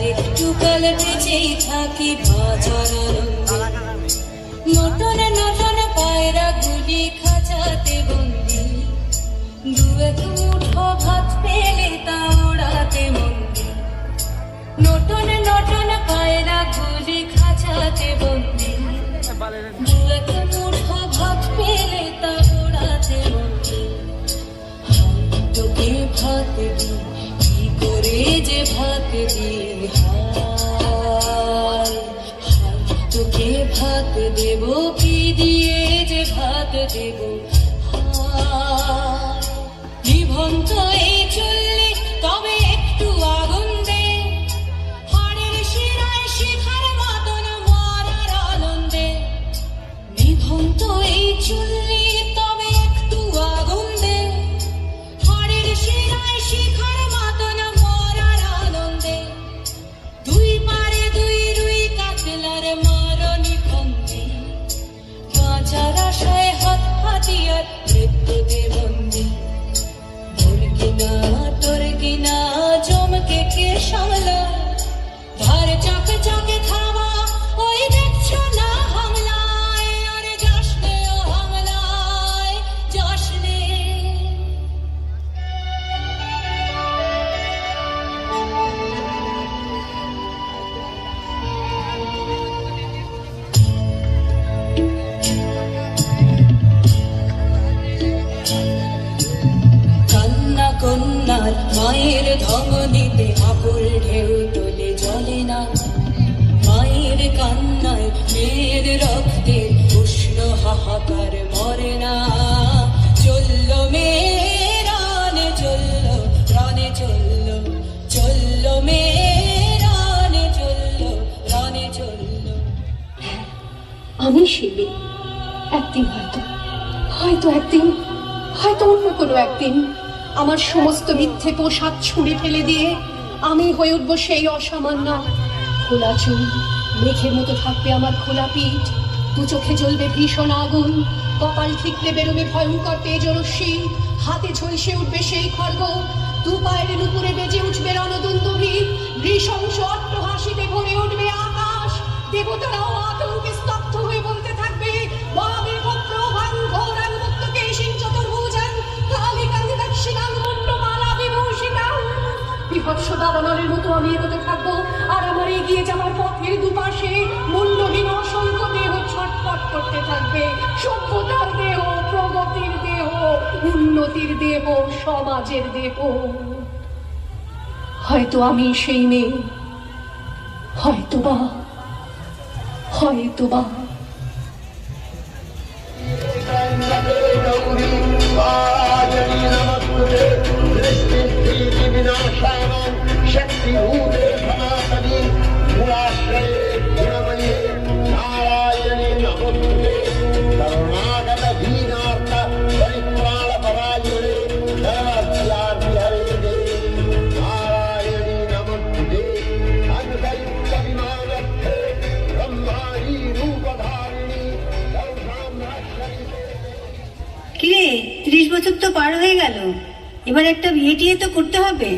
একটু কাল বেঁচেই থাকি বাঁচার আনন্দে। নটন নটন পায়রা গুলি খাঁচাতে বন্দি, দু এক মুঠো ভাত পেলে তা ওড়াতে মন্দি। নটন নটন পায়রা গুলি খাঁচাতে বন্দি, দু এক মুঠো ভাত পেলে তা ওড়াতে মন্দি। তোকে ভাত দি কি করে যে ভাত দি, হায় তোকে ভাত দেব কি দিয়ে যে ভাত দেব। নিভন্ত এই চললে তবে একটু আগুন দে, হাড়ের শিরায় শিখার মতন মরার আনন্দে। নিভন্ত এই চললে তবে একটু আগুন দে, হাড়ের শিরায় শিখার মতন মরার আনন্দে। দুই পারে দুই রুই কাতলার মারণি ফন্দি, বাঁচার আশায় হাত হাতিয়ার মৃত্যুতে বন্দি। তোর কিনা জমকে কে সামলা, ধার চকে চকে খাওয়া ওই দেখছো না হামলায়। আরে যাস নে ও হামলায় যাস নে। কান্না কন্যার মায়ের ধমনীতে আকুল ঢেউ তোলে জলে না। মায়ের কান্নায় মেয়ের রক্তে উষ্ণ হাহাকার মরে না। চলল মেয়ে রানে চলল, রানে চলল, চলল মেয়ে রানে চলল, রানে চলল। আমি শিবে একদিন হয়তো অন্য কোনো একদিন আমার সমস্ত মিথ্যে পোশাক ছুঁড়ে ফেলে দিয়ে আমি হয়ে উঠবো সেই অসামান্য। খোলা চুল, মেঘের মতো থাকবে আমার খোলা পিঠ, দু চোখে জ্বলবে ভীষণ আগুন, কপাল ঠিকলে বেরোবে ভয়ঙ্কর তেজরশ্মি, হাতে ঝলসে উঠবে সেই খড়গ, দু পায়ের নুপুরে বেজে উঠবে রণদুন্দুভি, নৃশংস অট্টহাসিতে ভরে উঠবে আকাশ। দেবতারাও আতঙ্কে স্তব্ধ হয়ে বলতে থাকবে, মহাবীর ভদ্র ভাং ঘোরাং মুক্তকে সিং চতুর্ভুজাং কালিকাং দক্ষিণাং মুন্ডমালা বিভূষিতাং। বিভৎস দাবানলের মতো আমি এগোতে থাকবো, আর আমার এগিয়ে যাওয়ার পথের দুপাশে মুন্ডহীন অসংখ্য দেহ ছটফট করতে থাকবে। সভ্যতার দেহ, প্রগতির দেহ, উন্নতির দেহ, সমাজের দেহ। হয়তো আমি সেই মেয়ে, হয়তোবা। কিরে, 30 বছর তো পার হয়ে গেল, এবার একটা বিয়ে টিয়ে তো করতে হবে।